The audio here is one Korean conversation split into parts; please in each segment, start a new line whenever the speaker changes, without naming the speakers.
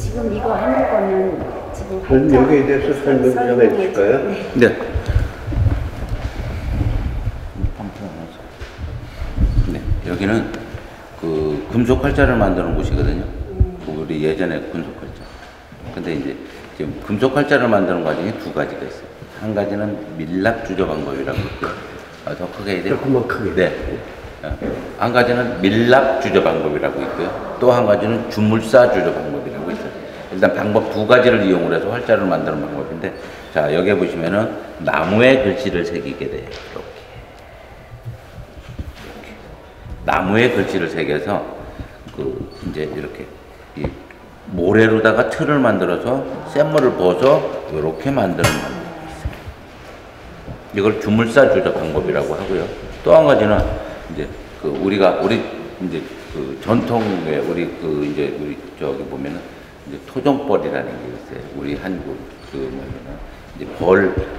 지금 이거 하는 거는 지금
여기에 대해서 설명 좀 해주실까요?
네. 네. 여기는 그 금속 활자를 만드는 곳이거든요. 우리 예전에 금속 활자. 근데 이제 지금 금속 활자를 만드는 과정이 두 가지가 있어요. 한 가지는 밀랍 주조 방법이라고 있고요. 더 크게 해야 돼요.
조금만 크게.
네. 한 가지는 밀랍 주조 방법이라고 있고요. 또 한 가지는 주물사 주조 방법이라고 있어요. 일단 방법 두 가지를 이용을 해서 활자를 만드는 방법인데, 자, 여기 보시면은 나무에 글씨를 새기게 돼요. 이렇게. 나무에 글씨를 새겨서 이제 이렇게 이 모래로다가 틀을 만들어서 샘물을 부어서 이렇게 만드는 방법이 있어요. 이걸 주물사 주조 방법이라고 하고요. 또 한 가지는 이제 우리 이제 전통의 우리 저기 보면은 이제 토종벌이라는 게 있어요. 우리 한국 뭐냐면 이제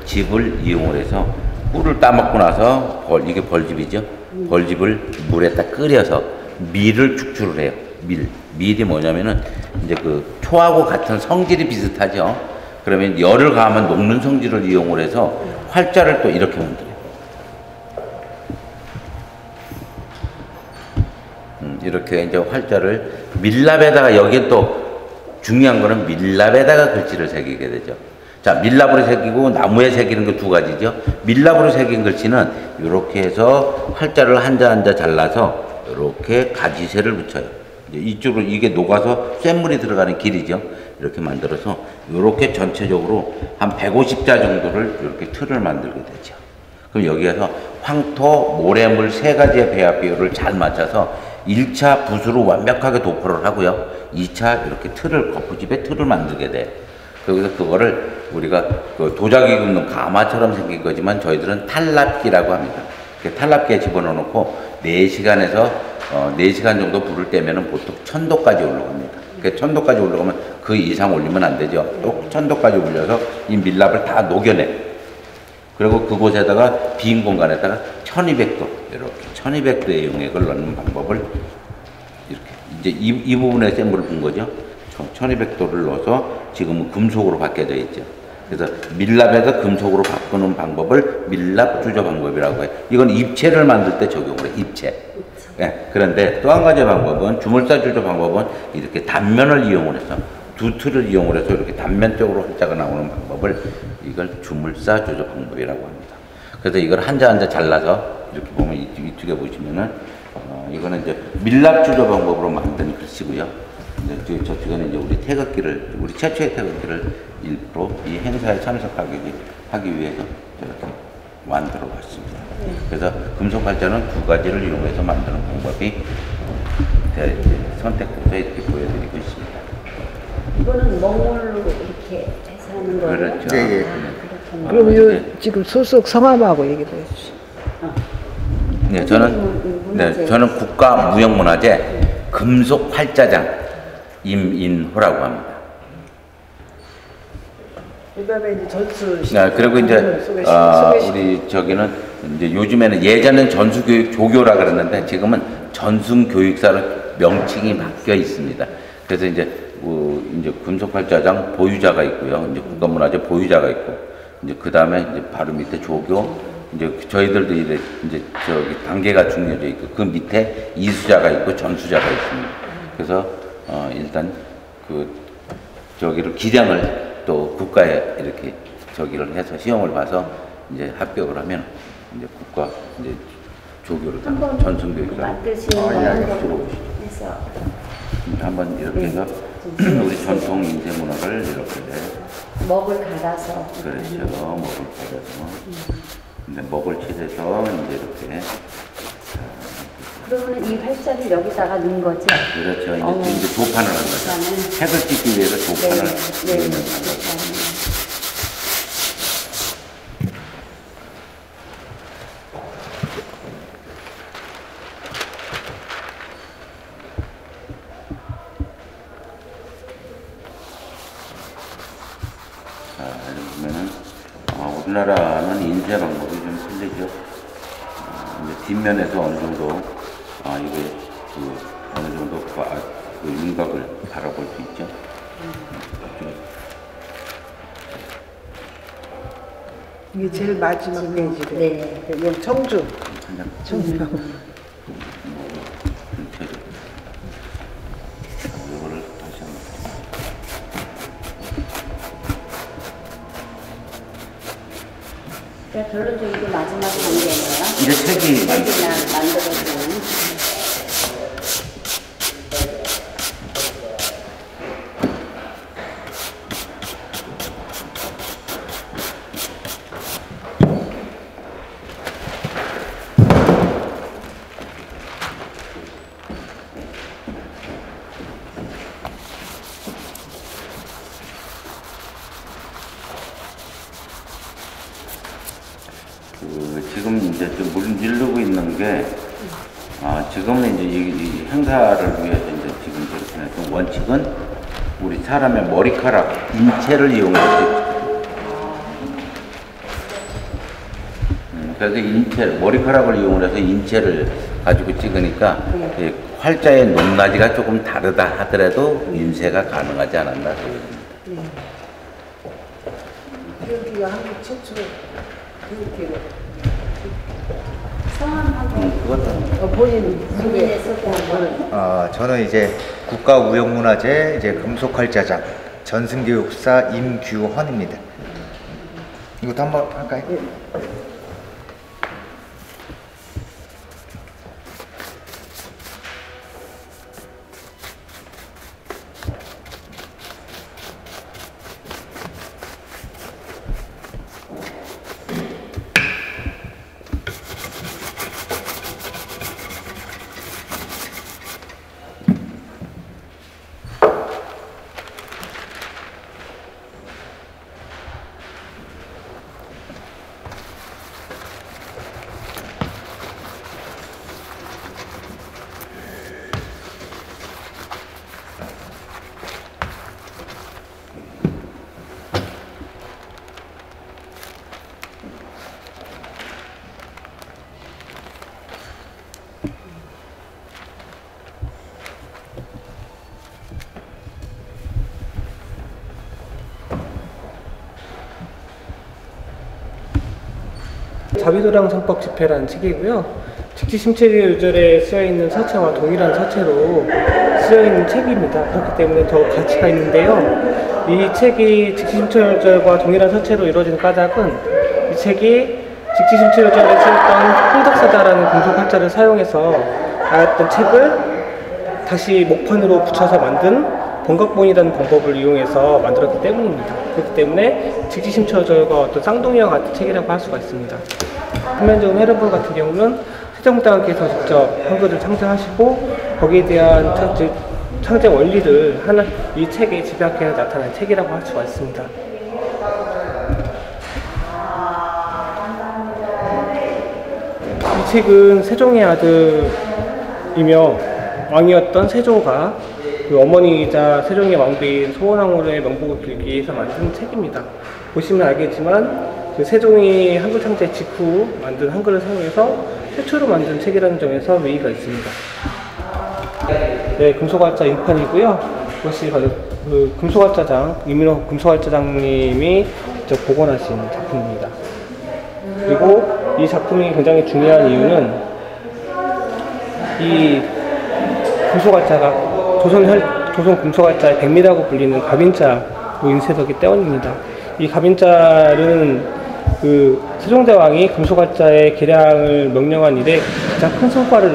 집을 이용을 해서 꿀을 따먹고 나서 이게 벌집이죠. 벌집을 물에다 끓여서 밀을 축출을 해요. 밀이 뭐냐면은 이제 초하고 같은 성질이 비슷하죠. 그러면 열을 가하면 녹는 성질을 이용을 해서 활자를 또 이렇게 만들어요. 이렇게 이제 활자를 밀랍에다가, 여기에 또 중요한 거는 밀랍에다가 글씨를 새기게 되죠. 자, 밀랍으로 새기고 나무에 새기는 게 두 가지죠. 밀랍으로 새긴 글씨는 이렇게 해서 활자를 한자 한자 잘라서 이렇게 가지새를 붙여요. 이제 이쪽으로 이게 녹아서 쇳물이 들어가는 길이죠. 이렇게 만들어서 이렇게 전체적으로 한 150자 정도를 이렇게 틀을 만들게 되죠. 그럼 여기에서 황토, 모래물 세 가지의 배합 비율을 잘 맞춰서 1차 붓으로 완벽하게 도포를 하고요. 2차 이렇게 거푸집에 틀을 만들게 돼. 그래서 그거를 우리가 도자기 굽는 가마처럼 생긴 거지만 저희들은 탈납기라고 합니다. 탈납기에 집어넣어 놓고 4시간에서 4시간 정도 불을 떼면은 보통 1000도까지 올라갑니다. 1000도까지 올라가면 그 이상 올리면 안 되죠. 또 1000도까지 올려서 이 밀랍을 다 녹여내. 그리고 그곳에다가 빈 공간에다가 1200도, 이렇게 1200도의 용액을 넣는 방법을 이렇게 이제 이 부분에 센 물을 본 거죠. 1200도를 넣어서 지금은 금속으로 바뀌어져 있죠. 그래서 밀랍에서 금속으로 바꾸는 방법을 밀랍 주조 방법이라고 해요. 이건 입체를 만들 때 적용을 해요. 입체. 네, 그런데 또 한 가지 방법은 주물사 주조 방법은 이렇게 단면을 이용을 해서 두 틀을 이용을 해서 이렇게 단면적으로 활자가 나오는 방법을 이걸 주물사 주조 방법이라고 합니다. 그래서 이걸 한자 한자 잘라서 이렇게 보면 이쪽에 보시면은 이거는 이제 밀랍 주조 방법으로 만든 글씨고요. 저쪽에는 이제 우리 최초의 태극기를 일부러 이 행사에 참석하기 위해서 이렇게 만들어 봤습니다. 그래서 금속 활자는 두 가지를 이용해서 만드는 방법이 선택돼서 이렇게 보여드리고 있습니다.
이거는 몽골로 이렇게 해서 하는 거예요?
그렇죠.
예, 예.
그럼 지금 소속 성함하고 얘기해 주시죠.
네, 저는 국가무형문화재 금속 활자장 임인호라고 합니다.
그다음에 이제 전수.
네, 그리고 이제 우리 저기는 이제 요즘에는 예전엔 전수교육 조교라 그랬는데 지금은 전순교육사로 명칭이 바뀌어 있습니다. 그래서 이제 금속활자장 보유자가 있고요. 이제 국가문화재 보유자가 있고, 이제 그 다음에 이제 바로 밑에 조교, 이제 저희들도 이제 저기 단계가 중요해져 있고, 그 밑에 이수자가 있고 전수자가 있습니다. 그래서 일단 저기를 기량을 또 국가에 이렇게 저기를 해서 시험을 봐서 이제 합격을 하면 이제 국가 이제 조교를 전순교육사
만드시는 거 해서
한번 이렇게 해서 우리 전통 인쇄 문화를 이렇게
먹을 갈아서
그렇죠. 먹을 갈아서 근데 먹을 칠해서 이제 이렇게
그러면 이 활자를 여기다가 넣은 거죠?
그렇죠. 이제 조판을 한 거죠. 색을 찍기 위해서 조판을 넣는 거죠. 보면은 우리나라는 인쇄 방법이 좀 틀리죠. 이제 뒷면에서 어느 정도 이게 어느 정도 윤곽을 바라볼 수 있죠.
이게 제일 마지막 페이지래.
네.
이건 청주. 청주.
이거를 다시 한번.
그러니까 결론적으로 이게 마지막 단계네요.
이제 책이
책이나 만들어주는.
지금 이제 좀 문지르고 있는 게, 지금은 이제 이 행사를 위해서 이제 지금 저렇게 해서 원칙은 우리 사람의 머리카락, 인체를 이용해서 그래서 머리카락을 이용해서 인체를 가지고 찍으니까 이 활자의 높낮이가 조금 다르다 하더라도 인쇄가 가능하지 않았나 그러습니다.
여기가 한국 최초로 이렇게
성함하고 본인의 썼다고.
저는 이제 국가무형문화재 이제 금속활자장 전승교육사 임규헌입니다. 이것도 한번 할까요?
자비도랑 선법 집회라는 책이고요. 직지심체유절에 쓰여있는 서체와 동일한 서체로 쓰여있는 책입니다. 그렇기 때문에 더 가치가 있는데요. 이 책이 직지심체유절과 동일한 서체로 이루어지는 까닭은 이 책이 직지심체유절에 쓰였던 홍덕사다라는 금속활자를 사용해서 나왔던 책을 다시 목판으로 붙여서 만든 번각본이라는 방법을 이용해서 만들었기 때문입니다. 그렇기 때문에 직지심체유절과 어떤 쌍둥이와 같은 책이라고 할 수가 있습니다. 한면정 해로볼 같은 경우는 세종대왕께서 직접 한글을 창제하시고 거기에 대한 창제 원리를 이 책에 집약해서 나타난 책이라고 할 수가 있습니다. 이 책은 세종의 아들이며 왕이었던 세조가 그 어머니이자 세종의 왕비인 소원왕후의 명복을 빌기 위해서 만든 책입니다. 보시면 알겠지만 그 세종이 한글 창제 직후 만든 한글을 사용해서 최초로 만든 책이라는 점에서 의의가 있습니다. 네, 금속활자 인판이고요. 이것이 바로 그 금속활자장, 이민호 금속활자장님이 직접 복원하신 작품입니다. 그리고 이 작품이 굉장히 중요한 이유는 이 금속활자가 조선 금속활자의 백미라고 불리는 가빈자로 인쇄되기 때문입니다. 이 가빈자는 그 세종대왕이 금속활자의 개량을 명령한 이래 가장 큰 성과를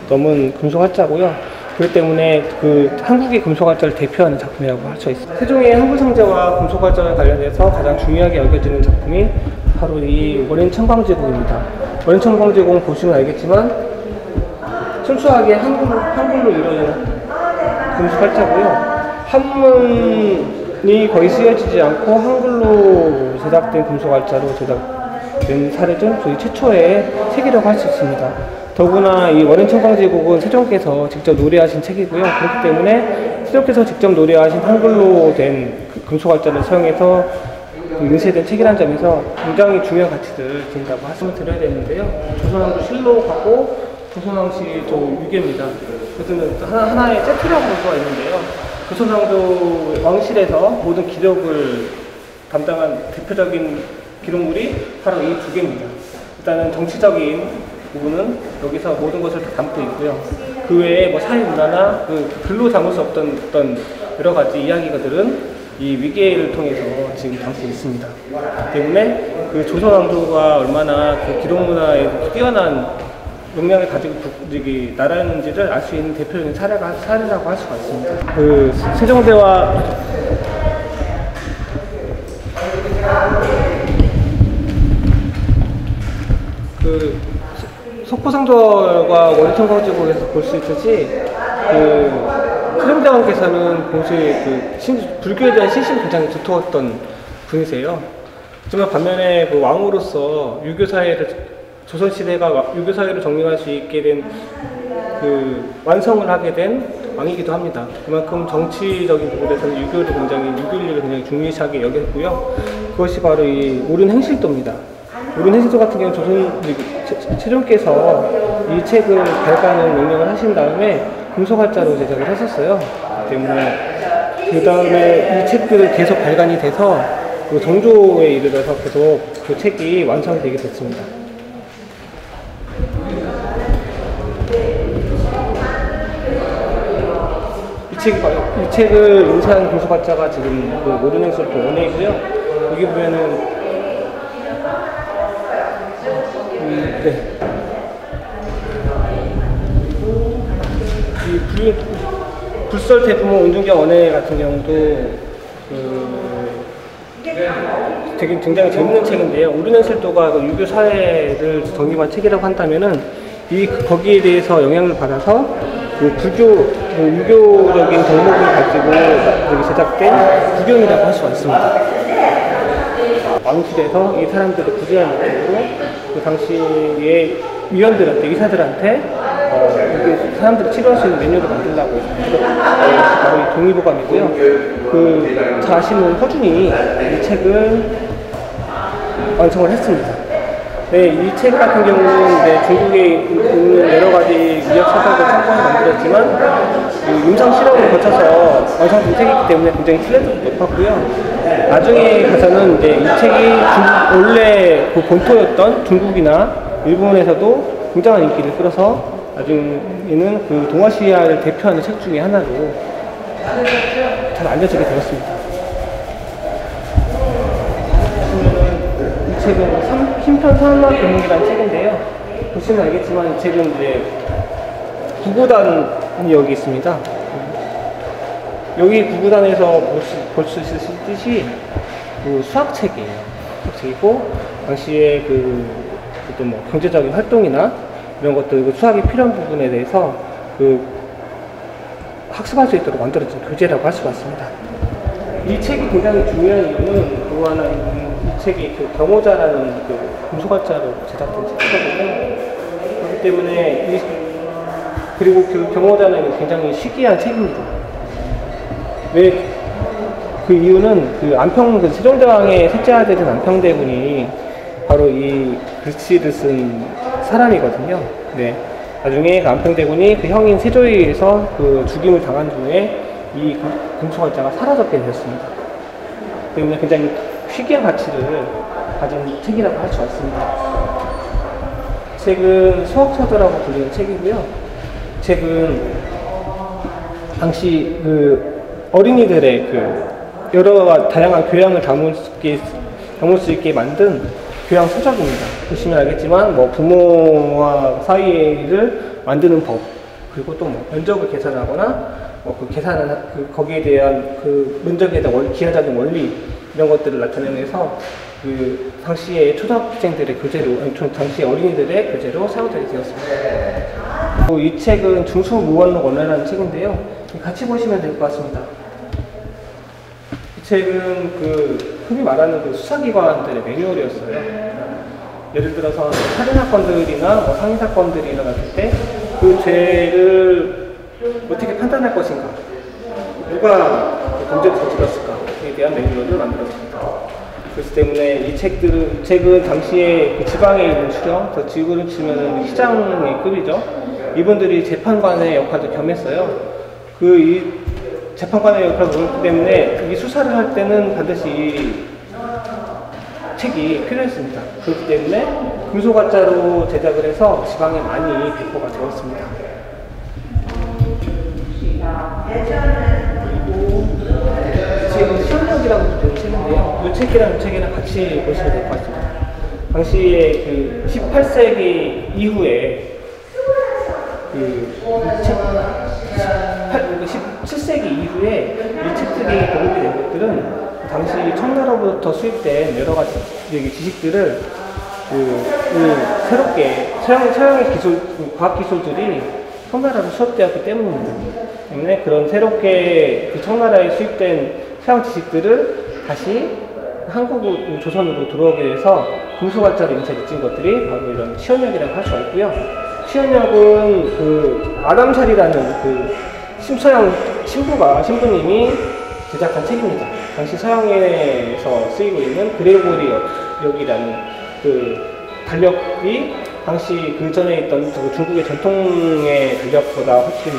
넘은 금속활자고요. 그렇기 때문에 그 한국의 금속활자를 대표하는 작품이라고 할 수 있습니다. 세종의 한글 창제와 금속활자와 관련해서 가장 중요하게 여겨지는 작품이 바로 이 원인천광제공입니다. 원인천광제공 보시면 알겠지만 순수하게 한글로 이루어진 금속활자고요. 한문이 거의 쓰여지지 않고 한글로 제작된 금속활자로 제작된 사례는 저희 최초의 책이라고 할 수 있습니다. 더구나 이 원인천광제국은 세종께서 직접 노래하신 책이고요. 그렇기 때문에 세종께서 직접 노래하신 한글로 된 금속활자를 사용해서 인쇄된 책이라는 점에서 굉장히 중요한 가치를 지닌다고 말씀을 드려야 되는데요. 조선왕조 실록하고 조선왕시 저 유계입니다. 그것은 하나의 세트라고 볼 수가 있는데요. 조선왕조 왕실에서 모든 기록을 담당한 대표적인 기록물이 바로 이 두 개입니다. 일단은 정치적인 부분은 여기서 모든 것을 다 담고 있고요. 그 외에 뭐 사회 문화나 그 글로 담을 수 없던 어떤 여러 가지 이야기들은 이 위계를 통해서 지금 담고 있습니다. 때문에 그 조선 왕조가 얼마나 그 기록 문화에 뛰어난 역량을 가지고 나라였는지를 알 수 있는 대표적인 사례라고 할 수가 있습니다. 그 세종대와 그 석포상절과 원천 거주국에서 볼 수 있듯이 그 세종대왕께서는 동시에 그 불교에 대한 신심이 굉장히 두터웠던 분이세요. 하지만 반면에 그 왕으로서 조선시대가 유교사회를 정립할 수 있게 된 완성을 하게 된 왕이기도 합니다. 그만큼 정치적인 부분에서는 유교인력을 굉장히 중요시하게 여겼고요. 그것이 바로 이 옳은 행실도입니다. 옳은 행실도 같은 경우는 세종께서 이 책을 발간을 명령을 하신 다음에 금속활자로 제작을 했었어요. 때문에 그 다음에 이 책들을 계속 발간이 돼서 그 정조에 이르러서 계속 그 책이 완성되게 됐습니다. 이 책을 인쇄한 금속활자가 지금 그 모든 행실도 원회이고요. 여기 보면은 이 불설 대부모 운중경 원회 같은 경우도 되게 굉장히 재밌는 책인데요. 오르넨실도가 그 유교 사회를 정립한 책이라고 한다면은 거기에 대해서 영향을 받아서 그 유교적인 덕목을 가지고 제작된 부경이라고 할 수가 있습니다. 왕실에서 이 사람들을 구제할 목적으로 그 당시의 위원들한테, 의사들한테 사람들을 치료할 수 있는 메뉴를 만들려고 해서 바로 이 동의보감이고요. 그 자신은 허준이 이 책을 완성을 했습니다. 네, 이 책 같은 경우는 중국에 있는 여러 가지 의학 사상을 참고해서 만들었지만 임상 실험을 거쳐서 완성된 책이기 때문에 굉장히 신뢰도도 높았고요. 나중에 가서는 이 책이 원래 그 본토였던 중국이나 일본에서도 굉장한 인기를 끌어서 나중에는 그 동아시아를 대표하는 책 중에 하나로 잘 알려지게 되었습니다. 이 책은 힘편산악 교목이라는 책인데요. 보시면 알겠지만 이 책은 이제 구구단이 여기 있습니다. 여기 구구단에서 볼 수 있듯이 그 수학책이에요. 수학책이고 당시에 어떤 뭐 경제적인 활동이나 이런 것들, 수학이 필요한 부분에 대해서 학습할 수 있도록 만들어진 교재라고 할 수가 있습니다. 이 책이 굉장히 중요한 이유는 또 하나, 이 책이 경호자라는 금속활자로 제작된 책이거든요. 그렇기 때문에 그리고 경호자는 굉장히 희귀한 책입니다. 왜 그 이유는 세종대왕의 셋째 아들인 안평대군이 바로 이 글씨를 쓴 사람이거든요. 네. 나중에 안평대군이 그 형인 세조에 의해서 죽임을 당한 후에 이 금속활자가 사라졌게 되었습니다. 때문에 굉장히 희귀한 가치를 가진 책이라고 할 수가 있습니다. 책은 수학서도라고 불리는 책이고요. 책은 당시 어린이들의 여러 다양한 교양을 담을 수 있게 만든 교양 서적입니다. 보시면 알겠지만 부모와 사이를 만드는 법, 그리고 또 면적을 계산하거나 거기에 대한 면적에 대한 기하적인 원리, 이런 것들을 나타내면서 당시의 초등학생들의 교재로, 당시의 어린이들의 교재로 사용되게 되었습니다. 이 책은 중수무원록 원래라는 책인데요. 같이 보시면 될 것 같습니다. 이 책은 흔히 말하는 수사기관들의 매뉴얼이었어요. 예를 들어서 살인사건들이나 상해사건들이 일어났을 때 그 죄를 어떻게 판단할 것인가, 누가 범죄를 저질렀을까에 대한 매뉴얼을 만들었습니다. 그렇기 때문에 이 책은 당시에 지방에 있는 수령, 지구를 치면 시장의 급이죠. 이분들이 재판관의 역할도 겸했어요. 재판관의 역할을 보기 때문에 이 수사를 할 때는 반드시 이 책이 필요했습니다. 그렇기 때문에 금소가짜로 제작을 해서 지방에 많이 배포가 되었습니다. 지금 시험력이라고 부르는 책인데요. 이 책이랑 이 책이랑 같이 보시면 될 것 같습니다. 당시에 그 18세기 이후에 그 17세기 이후에 이 책들이 보급이 된 것들은 당시 청나라로부터 수입된 여러 가지 지식들을 새롭게 서양의 기술, 과학 기술들이 청나라로 수업되었기 때문에 그런 새롭게 그 청나라에 수입된 서양 지식들을 다시 한국 조선으로 들어오게 해서 금소가짜로 인쇄를 찐 것들이 바로 이런 시언역이라고 할 수가 있고요. 시언역은 그 아담샬이라는 그 서양 신부님이 제작한 책입니다. 당시 서양에서 쓰이고 있는 그레고리 역이라는 그 달력이 당시 그 전에 있던 중국의 전통의 달력보다 훨씬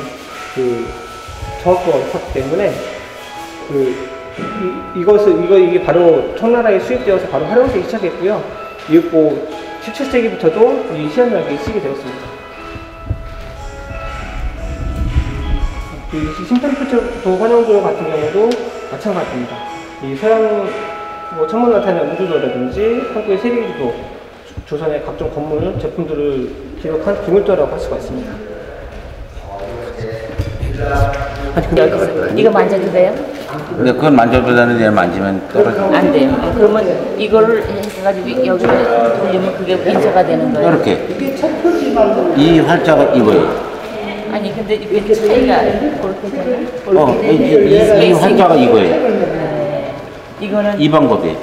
그 정확도가 높았기 때문에 이게 바로 청나라에 수입되어서 바로 활용되기 시작했고요. 이윽고 17세기부터도 이 시언역이 쓰게 되었습니다. 이 심편표도 환영조 같은 경우도 마찬가지입니다. 이 서양 천문나타나 우주도라든지 한국의 세계지도, 조선의 각종 건물, 제품들을 기록한 기물도라고 할 수가 있습니다.
이거 만져도 돼요?
근데 그건 만져보다는 얘 만지면 떨어져.
안 돼요. 그러면 이거를 해가지고 여기를 돌리면 그게 인쇄가 되는 거예요?
이렇게. 이 활자가 이거예요.
아니 근데 이게 차이가 그렇게 되나?
이 활자가 이거예요.
네. 이거는
이 방법이에요.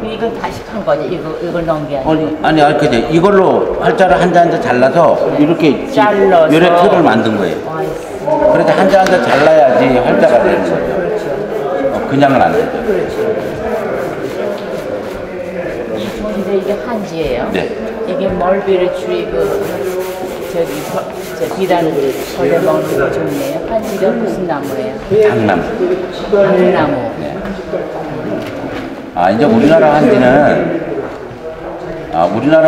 이건 다시 한 거지. 이걸 넣은 게 아니고.
아니, 그죠. 이걸로 활자를 한 자 잘라서 이렇게
잘라서
요래 틀을 만든 거예요. 그래서 한 자 잘라야지 활자가 되는 거예요.
그렇죠.
그냥은 안 되죠.
그렇죠. 이 종인데 이게 한지예요.
네.
이게 멀베리 추리 비단 벌레 먹는 거 종이에요. 한지가 무슨 나무예요?
당나무.
당나무.
네. 이제 우리나라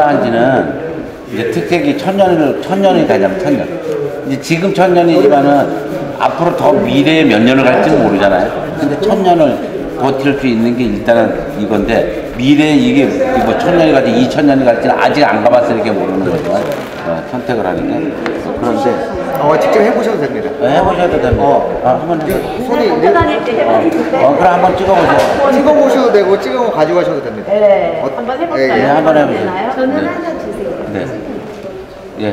한지는 이제 특색이 천년이 되냐면 천년. 이제 지금 천년이지만은 앞으로 더 미래에 몇 년을 갈지는 모르잖아요. 근데 천년을 버틸 수 있는 게 일단은 이건데 미래에 이게 뭐 천년이 갈지 2000년이 갈지는 아직 안 가봤으니까 모르는 거지만 선택을 하니까 그런데
직접 해보셔도 됩니다.
해보셔도 됩니다. 한번 해보세요.
손이
그럼 한번 찍어보세요.
찍어보셔도 되고 찍어 가지고 가셔도 됩니다.
네. 한번 해볼까요?
네, 한번 해보세요.
저는
네.
하나 주세요.
네. 예.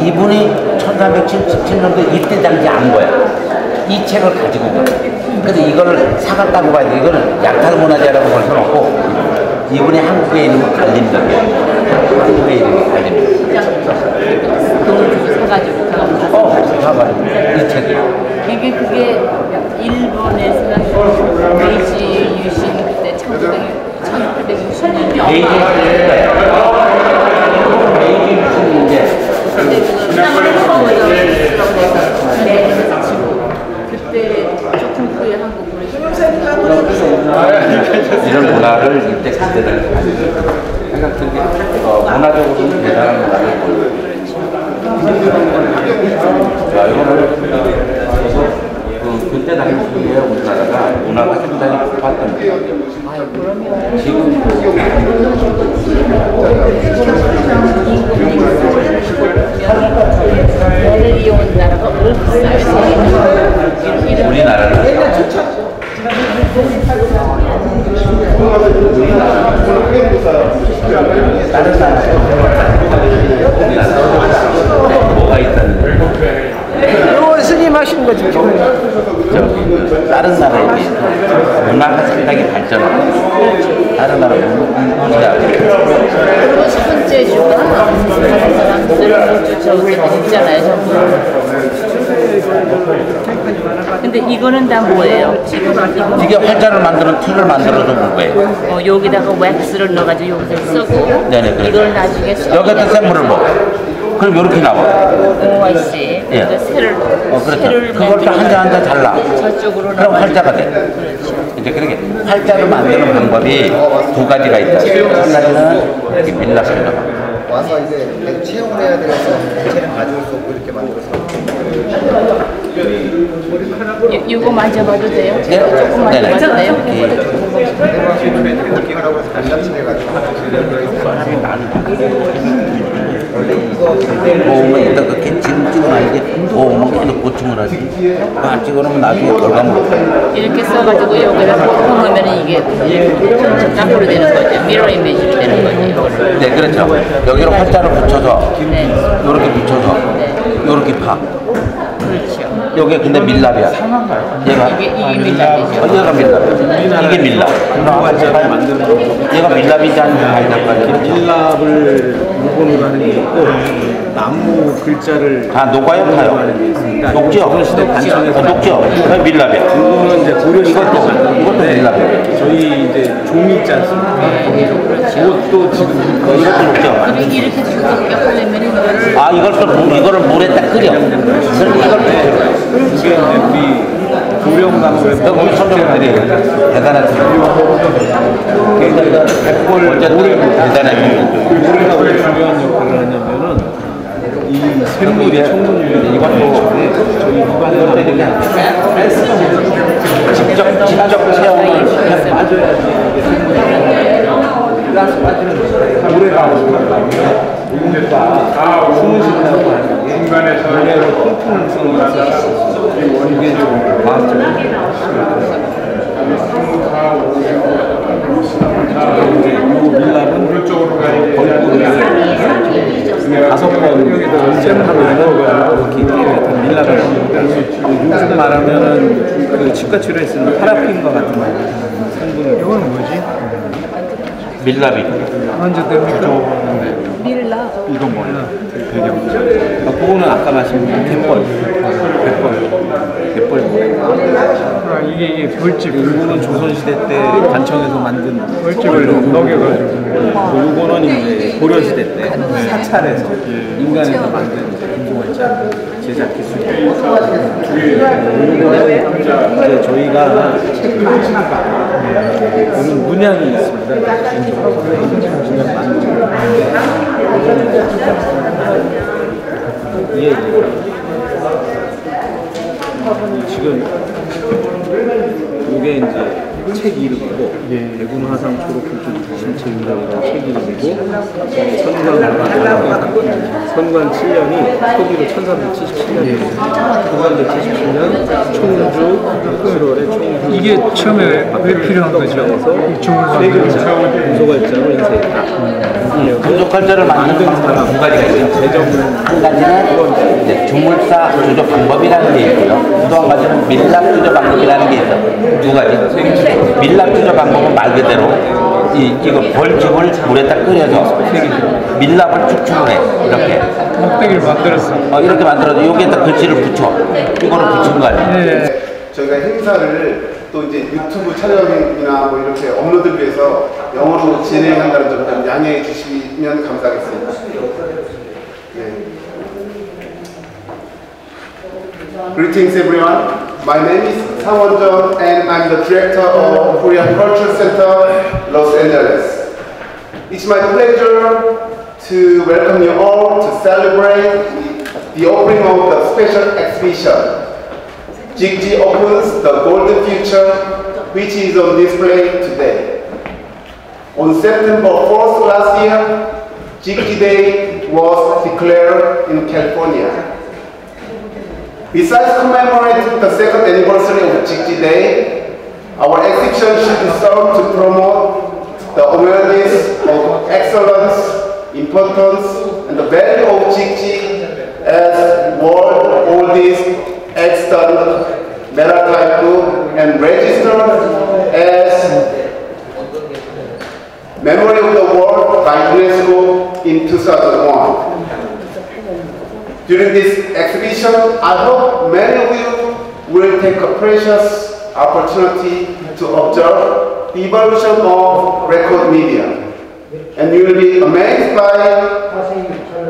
이분이 1377년도 이때 당시 안 거야. 이 책을 가지고 온 거야. 그래서 이거를 사갔다고 봐야 돼. 이거는 약탈문화재라고 볼 수는 없고, 이분이 한국에 있는 갈림덕이야. 한국에 있는 게 갈림덕.
돈을 주고 사가지고
사가지고. 이 책이.
그게 일본에서 메이지 유신 그때 1960년대
메이지 유신인데
그때 조금 후에 한국으로
이런 문화를 이때 그때를 생각한 게 문화적으로는 대단한 문화를 보여요. 자, 이거는 그때 당시에 우리나라가 문화가 상당히 높았던 거예요. 지금
배를 이용한 나라가 없어요.
우리나라는 다른 나라 뭐가 있다는 거예요?
이거 스님 하시는 거죠?
다른 나라에 비해서 문화가 상당히 발전하고 다른 나라 문화가
그리고 첫 번째 주가 다른 사람들 저기 있잖아요. 전부. 근데 이거는 다 뭐예요? 지금
이게 활자를 만드는 툴을 만들어서 볼 거예요.
여기다가 왁스를 넣어가지고 여기서 쓰고
네네, 그렇죠.
이걸 나중에
여기다 샘물을 뭐 그럼 이렇게 나와.
OIC.
예.
그러니까 새를
그렇죠. 그걸 또 한 장 한 장 잘라.
저쪽으로
그럼 활자가 돼.
그렇죠.
이제 그렇게 활자를 만드는 방법이 두 가지가 있다. 한 가지는 이렇게 밀랍입니다.
와서 이제 계속 채용을 해야 돼서 대체는 가져올 수 없고 이렇게 만들어서.
이거 만져봐도 돼요?
네.
조금 만져봐도 돼요?
느낌이라고 해서 간장치게 해가지고
보험은 일단 그렇게 지금 찍어놔야지 보험은 계속 보충을 하지. 안 찍어놓으면 나중에 결과물.
이렇게 써가지고 여기다 덮으면 이게 짝으로 되는 거죠. 미러 이미지로 되는 거죠. 이거를.
네, 그렇죠. 여기로 활자를 붙여서
네.
이렇게 붙여서 이렇게 파.
그렇죠.
여기 근데 밀랍이야. 얘가
이게 밀랍이죠.
얘가 밀랍. 이게 밀랍. 얘가 밀랍이지 않은지 알까요?
밀랍을 녹음을 하는 게 있고 나무 글자를
다 녹아요, 타요? 녹죠?
조선시대 관청에서
녹죠? 그게 밀랍이야.
이거는 이제 고려
이것도 밀랍이야.
저희 이제 종이 있지 않습니까? 그것도 지금
이것도 녹죠?
그리고 이렇게 두껍게 하려면 이거를
아, 이거를 물에 딱 끓여. 그럼 이걸
이게 이제 우리 고령나무에서
우리 선조들이 대단한 어쨌든 대단한
고리가 왜 중요한 역할을 하냐면은 이 샘물이 청문율이 이것도 저희 일반인들에게
직접 체험을
플러스 빠지는 거예요. 모래가 뭔가 숨을 쉰다고 하는 게 모래로 통풍성이 있어서 이게 좀 과학적인 이제 이 밀랍은 벌꿀을 5번 전쟁하면서 이렇게 있게 밀랍을 요즘 말하면은 그 치과 치료에 쓰는 파라핀과 같은 성분을 이건 뭐지?
밀랍이.
언제 됩니까?
밀랍.
이건 뭐야? 배경. 그거는 아까 말씀드린 갯벌. 갯벌 모래. 이게 벌집. 이거는 조선시대 때 관청에서 만든 벌집을 녹여가지고. 이거는 이제 고려시대 때 사찰에서 인간에서 만든 금속월자 제작 기술이에요. 이제 저희가 이런 문양이 있습니다. 예. 지금 이게 이제 책 이름이고 대군화상 초록불줄 신체인가이라는 책 이름이고 선관 7년이 서기로 1377년이에요. 1377년 총주 7월에 총주
이게 처음에 왜 필요한 거죠?
세 글자 금속활자로 인쇄했다.
금속활자를 만드는 방법은 두 가지가 있어요. 한 가지는 이제 주물사 조조 방법이라는 게 있고요. 또 한 가지는 밀랍 조조 방법이라는 게 있어요. 두 가지. 밀랍 조조 방법은 말 그대로 이거 벌집을 물에다 끓여서 밀랍을 축축을 해. 이렇게.
목대기를 만들었어.
이렇게 만들어서 여기에다 글씨를 붙여. 이거를 붙인 거 아니에요?
저희가 행사를 또 이제 유튜브 촬영이나 뭐 이렇게 업로드를 위해서 영어로 진행한다는 점 좀 양해해 주시면 감사하겠습니다. 네. Greetings everyone. My name is Sang-won and I'm the director of Korean Cultural Center, Los Angeles. It's my pleasure to welcome you all to celebrate the opening of the special exhibition. Jigji opens the golden future, which is on display today. On September 4th last year, Jigji Day was declared in California. Besides commemorating the second anniversary of Jigji Day, our exhibition should serve to promote the awareness of excellence, importance, and the value of Jigji as world oldest extant metal-type book and registered as Memory of the World by UNESCO in 2001. During this exhibition, I hope many of you will take a precious opportunity to observe the evolution of record media. And you will be amazed by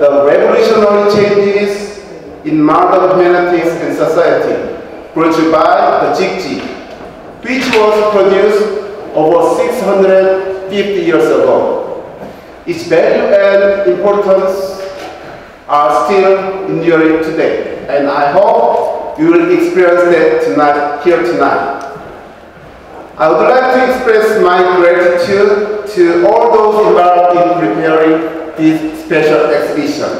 the revolutionary revolutionary changes in modern humanities and society brought by the Jikji, which was produced over 650 years ago. Its value and importance are still enduring today, and I hope you will experience that here tonight. I would like to express my gratitude to all those involved in preparing this special exhibition.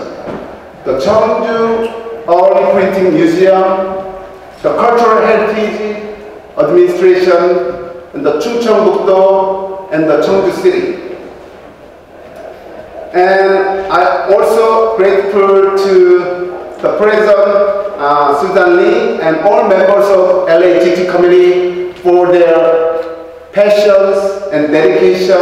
The Cheongju Early Printing Museum, the Cultural Heritage Administration, and the Chungcheongbuk-do and the Cheongju City. And I'm also grateful to the President Susan Lee and all members of LA Jikji community for their passions and dedication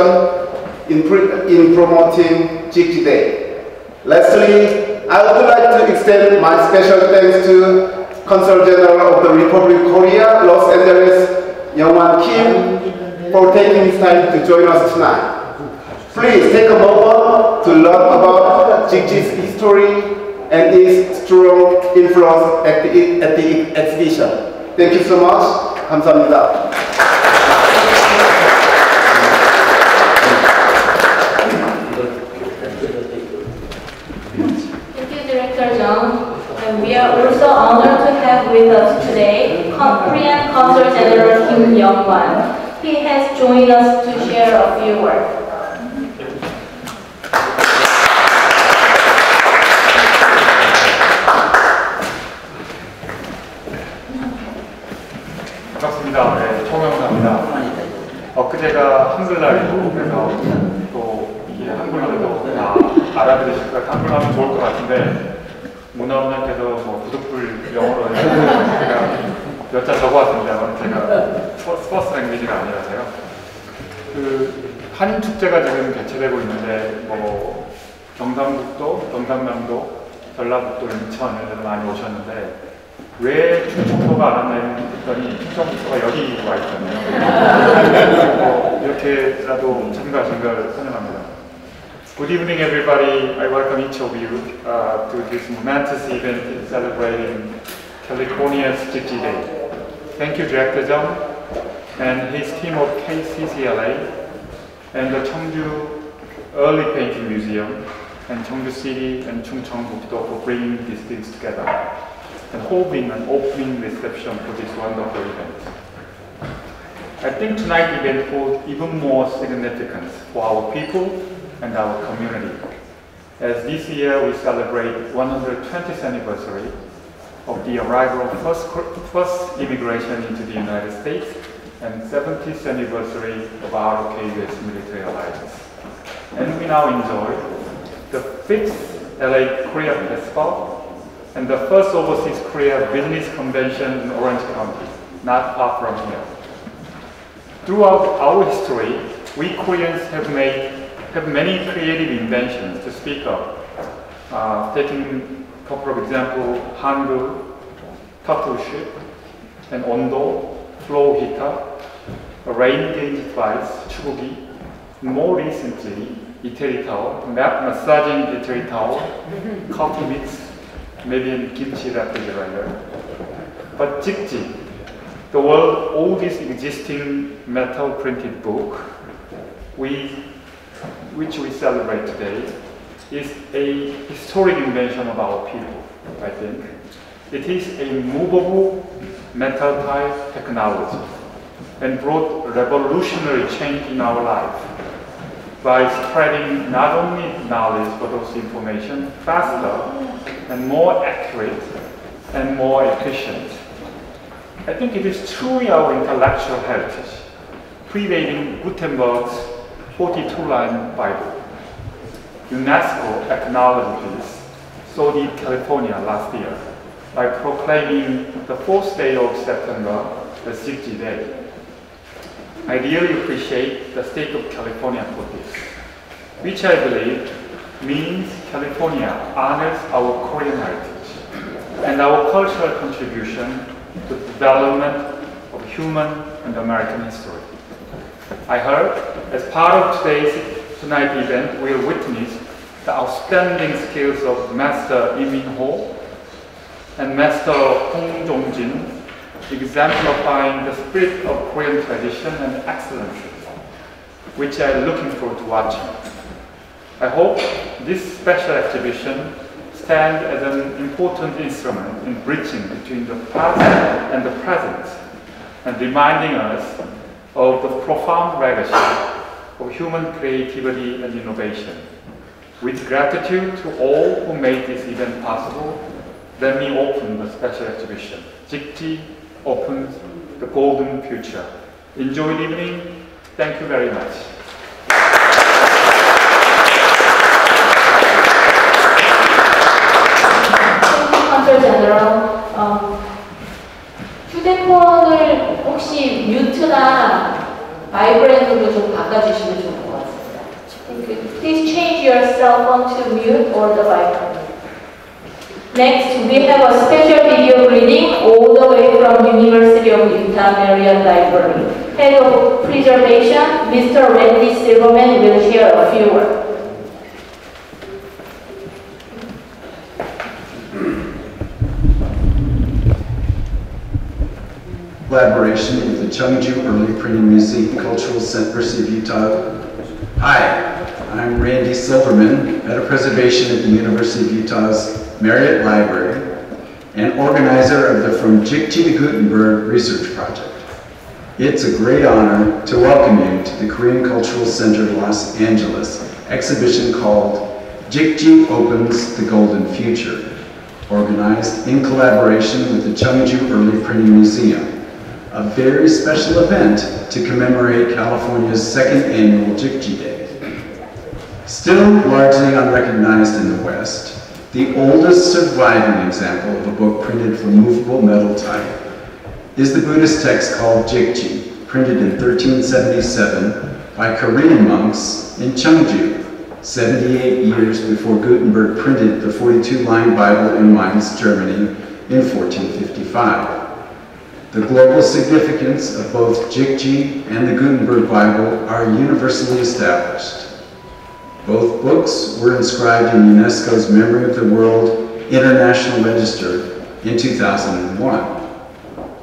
in promoting Jikji Day. Lastly, I would like to extend my special thanks to Consul General of the Republic of Korea, Los Angeles, Young-Wan Kim, for taking his time to join us tonight. Please take a moment to learn about Jikji's history and its strong influence at the exhibition. Thank you so much. 감사합니다.
Thank you, Director Jung. And we are also honored to have with us today Korean Consul General Kim Young-wan. He has joined us to share a few words.
반갑습니다. 네, 총영사입니다. 엊그제가 한글날이고 그래서 또 이게 한글로도 다 알아들으실 것 같아요. 한글 하면 좋을 것 같은데 문화원장께서 뭐 부득불 영어로 제가 몇 자 적어왔습니다만 제가 퍼스트 랭귀지가 아니라서요. 그 한인 축제가 지금 개최되고 있는데 뭐 경상북도, 경상남도, 전라북도, 인천에서 많이 오셨는데 왜 충청도가 안 왔나 했더니 충청도가 여기 와 있었네요. 이렇게라도 참가하신 걸 환영합니다. Good evening, everybody. I welcome each of you to this momentous event celebrating California's Jikji Day. Thank you, Director Jung and his team of KCCLA and the Cheongju Early Painting Museum and Cheongju City and Chungcheongbuk-do for bringing these things together and holding an opening reception for this wonderful event. I think tonight's event holds even more significance for our people and our community, as this year we celebrate 120th anniversary of the arrival of first immigration into the United States and 70th anniversary of ROK-US military alliance. And we now enjoy the 5th LA Korea Festival and the first Overseas Korea Business Convention in Orange County, not far from here. Throughout our history, we Koreans have many creative inventions to speak of. Taking a couple of examples, Hangul, turtle ship, and Ondo, flow heater, a rain gauge device, chubugi, more recently, Italy towel, massaging Italy towel, coffee mix, maybe in kimchi refrigerator. But Jikji, the world's oldest existing metal printed book, which we celebrate today, is a historic invention of our people, I think. It is a movable metal type technology and brought revolutionary change in our life by spreading not only knowledge but also information faster and more accurate and more efficient. I think it is truly our intellectual heritage, predating Gutenberg's 42-line Bible. UNESCO acknowledged this, so did California last year, by proclaiming the 4th day of September the Jikji Day. I really appreciate the state of California for this, which I believe means California honors our Korean heritage and our cultural contribution to the development of human and American history. I heard, as part of tonight's event, we'll witness the outstanding skills of Master Lee Min-ho and Master Hong Jong-jin, exemplifying the spirit of Korean tradition and excellence, which I'm looking forward to watching. I hope this special exhibition stands as an important instrument in bridging between the past and the present, and reminding us of the profound legacy of human creativity and innovation. With gratitude to all who made this event possible, let me open the special exhibition. JIKJI opens the golden future. Enjoy the evening. Thank you very much.
컨설 제너럴, 휴대폰을 혹시 뮤트나 바이브레이션으로 좀 바꿔주시면 좋을 것 같습니다. Please change your cell phone to mute or the vibrate. Next, we have a special video greeting all the way from University of Utah Marriott Library. Head of Preservation, Mr. Randy Silverman will share a few words.
Collaboration with the Cheongju Early Printing Museum Cultural University of Utah. Hi, I'm Randy Silverman, Head of Preservation at the University of Utah's Marriott Library and organizer of the From JIKJI to Gutenberg Research Project. It's a great honor to welcome you to the Korean Cultural Center Los Angeles exhibition called JIKJI Opens the Golden Future, organized in collaboration with the Cheongju Early Printing Museum. A very special event to commemorate California's second annual JIKJI Day. Still largely unrecognized in the West, the oldest surviving example of a book printed from movable metal type is the Buddhist text called JIKJI, printed in 1377 by Korean monks in Cheongju, 78 years before Gutenberg printed the 42-line Bible in Mainz, Germany in 1455. The global significance of both JIKJI and the Gutenberg Bible are universally established. Both books were inscribed in UNESCO's Memory of the World International Register in 2001.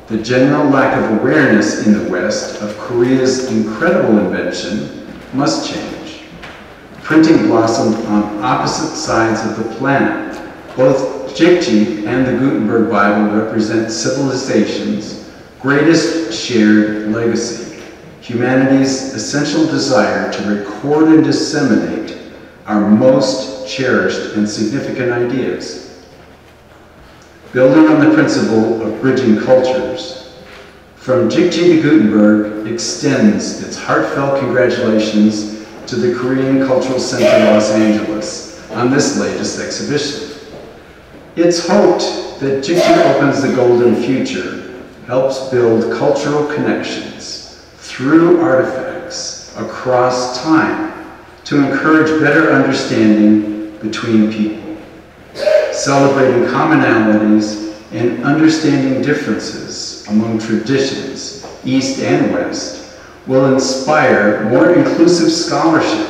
The general lack of awareness in the West of Korea's incredible invention must change. Printing blossomed on opposite sides of the planet. Both JIKJI and the Gutenberg Bible represent civilization's greatest shared legacy, humanity's essential desire to record and disseminate our most cherished and significant ideas. Building on the principle of bridging cultures, From JIKJI to Gutenberg extends its heartfelt congratulations to the Korean Cultural Center Los Angeles on this latest exhibition. It's hoped that JIKJI Opens the Golden Future helps build cultural connections through artifacts across time to encourage better understanding between people, celebrating commonalities and understanding differences among traditions, East and West, will inspire more inclusive scholarship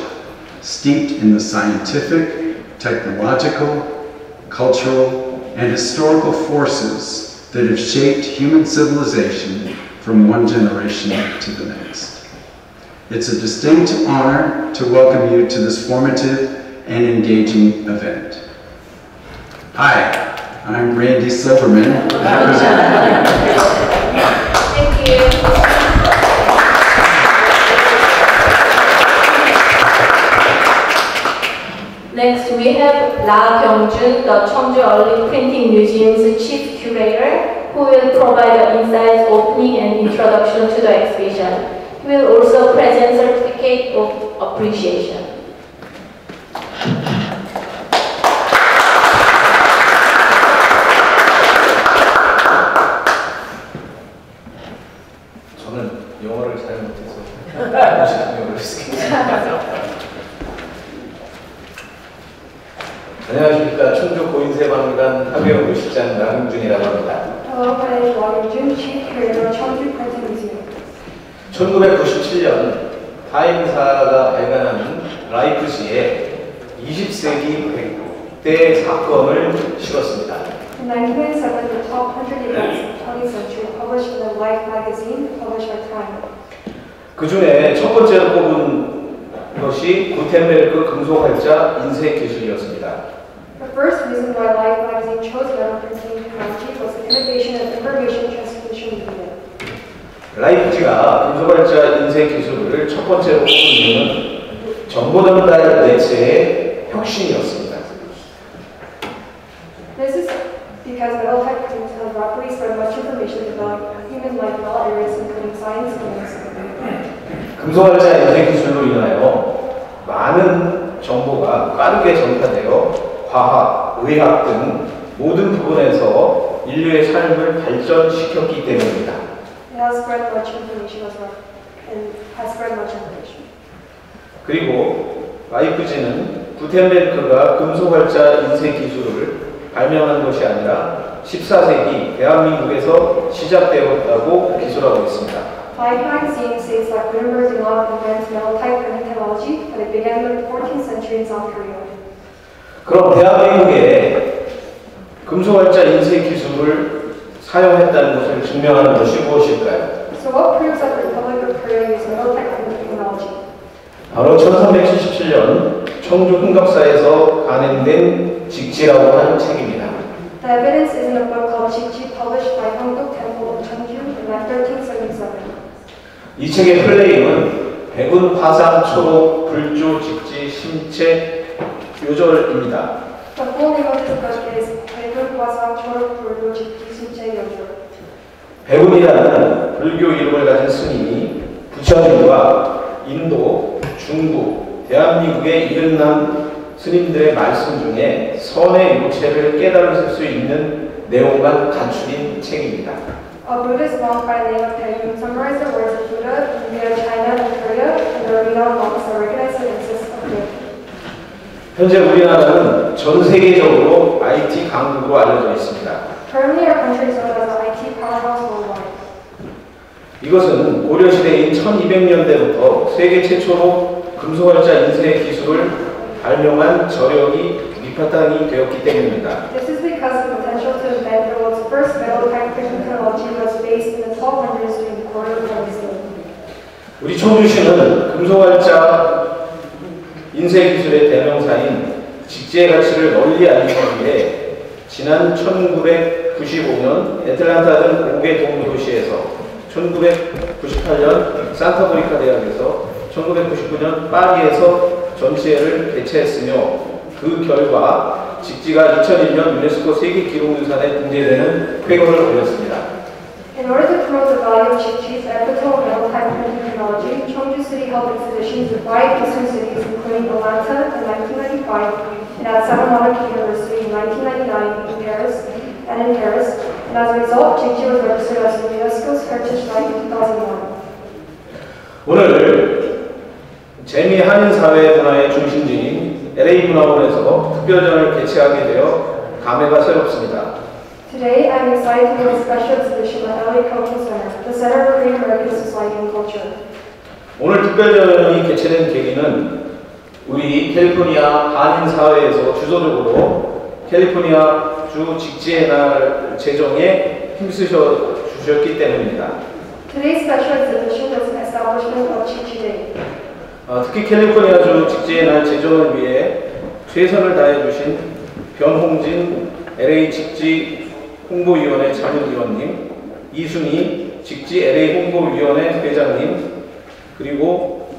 steeped in the scientific, technological, cultural, and historical forces that have shaped human civilization from one generation to the next. It's a distinct honor to welcome you to this formative and engaging event. Hi, I'm Randy Silverman.
Thank you. Next, we have La Kyung-jun, the Cheongju Early Printing Museum's Chief Curator, who will provide the insights, opening, and introduction to the exhibition. He will also present certificate of appreciation.
저는 영어를 잘 못해서 안녕하십니까. 충주 고인세박물관 학예연구실장 나흥준이라고 합니다.
Hello, my name is Wang Chief Curator, Cheongju Printing Museum.
1997년 타임사가 발간하는 라이프시에
20세기 100대 사건을 실었습니다.
In 1997, the top 100 events of the 20th century published in the Life magazine, published by Time.
그 중에 첫 번째로 꼽은 것이 구텐베르크 금속활자 인쇄 기술이었습니다.
The first reason why Life magazine chose metal printing technology was the innovation of information transmission media.
라이프지가 금속활자 인쇄 기술을 첫 번째로 꼽은 이유는 정보전달 매체의 혁신이었습니다.
This is because metal type printing has rapidly spread much information about human life in all areas, including science and medicine.
금속활자 인쇄 기술로 인하여 많은 정보가 빠르게 전파되어 과학, 의학 등 모든 부분에서 인류의 삶을 발전시켰기 때문입니다.
It has spread much information as well, and has spread much information.
그리고 라이프지는 구텐베르크가 금속활자 인쇄 기술을 발명한 것이 아니라 14세기 대한민국에서 시작되었다고 기술하고 있습니다.
Life magazine states that Gutenberg did not invent metal type printing technology, but it began in the 14th century in South Korea.
그럼 대한민국에 금속활자 인쇄 기술을 사용했다는 것을 증명하는 것이 무엇일까요?
So what proves that the Republic of Korea used metal type printing technology?
바로 1377년 청주 흥갑사에서 간행된 직지라고 하는 책입니다.
The evidence is in a book called Jikji, published by Hanguk Temple in Cheongju in 1377.
이 책의 클레임은 백운 화상 초록 불조 직지 심체 요절입니다.
The full name of this book is Baegun Hwasang Chorok Burdo Jikji Simche Yeojol.
백운이라는 불교 이름을 가진 스님이 부처님과 인도, 중국, 대한민국의 이른남 스님들의 말씀 중에 선의 요체를 깨달을 수 있는 내용만 갖추린 책입니다.
A Buddhist monk by the name of Baegun summarized the words of Buddha in India, China, and Korea, and the renowned monks are recognized as instances of Buddha.
현재 우리나라는 전 세계적으로 IT 강국으로 알려져 있습니다.
Currently, our country is known as an IT powerhouse worldwide.
이것은 고려시대인 1200년대부터 세계 최초로 금속활자 인쇄 기술을 발명한 저력이 밑바탕이 되었기 때문입니다.
This is because the potential to invent the world's first metal type printing technology was based in the 1200s during the quarter of the
우리 청주시는 금속활자 인쇄 기술의 대명사인 직지의 가치를 널리 알리기 위해 지난 1995년 애틀란타 등 5개 동도시에서 1998년 산타모니카 대학에서 1999년 파리에서 전시회를 개최했으며 그 결과 직지가 2001년 유네스코 세계기록유산에 등재되는 쾌거를 올렸습니다.
In order to promote the value of Jikji's epitope metal type printing technology, Cheongju City held exhibitions in 5 eastern cities, including Atlanta in 1995, and at Saramonic University in 1999 in Paris, and as a result, Jikji was registered as UNESCO's Heritage Site in 2001.
오늘 재미 한인 사회 문화의 중심지인 LA 문화원에서 특별전을 개최하게 되어 감회가 새롭습니다.
Today, I'm excited to hold a special exhibition at LA Cultural Center, the Center for Korean American Society and Culture.
오늘 특별전이 개최된 계기는 우리 캘리포니아 한인 사회에서 주도적으로 캘리포니아 주 직지의 날 제정에 힘쓰셔 주셨기 때문입니다.
Today's special exhibition was an establishment of Jikji Day.
특히 캘리포니아주 직지의 날 제정을 위해 최선을 다해 주신 변홍진 LA 직지 홍보위원회 자문위원님, 이순희 직지 LA 홍보위원회 회장님, 그리고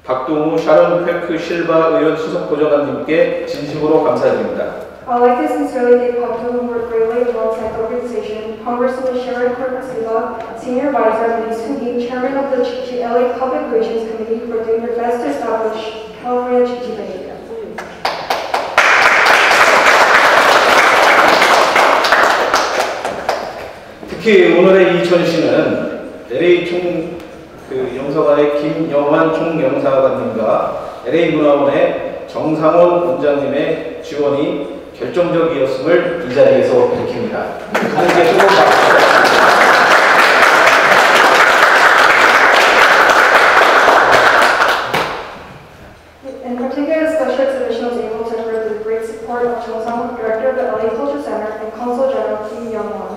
박동우 샤론 퀘크 실바 의원 수석 보좌관님께 진심으로 감사드립니다.
I'd like to sincerely thank Park who worked greatly alongside the organization, Congressman Sharon Kirk-Silva, Senior Advisor, and Lee Soon-hee, Chairman of the Jikji LA Public Relations Committee, for doing their best to establish California Jikji Day.
특히 오늘의 이 전시는 LA 영사관의 김영환 총영사관님과 LA 문화원의 정상원 원장님의 지원이 결정적이었음을 이 자리에서 밝힙니다. 함께 수고 많으셨습니다.
In support of Chung Sung, Director of the LA Culture Center, and Consul General Kim Young-won.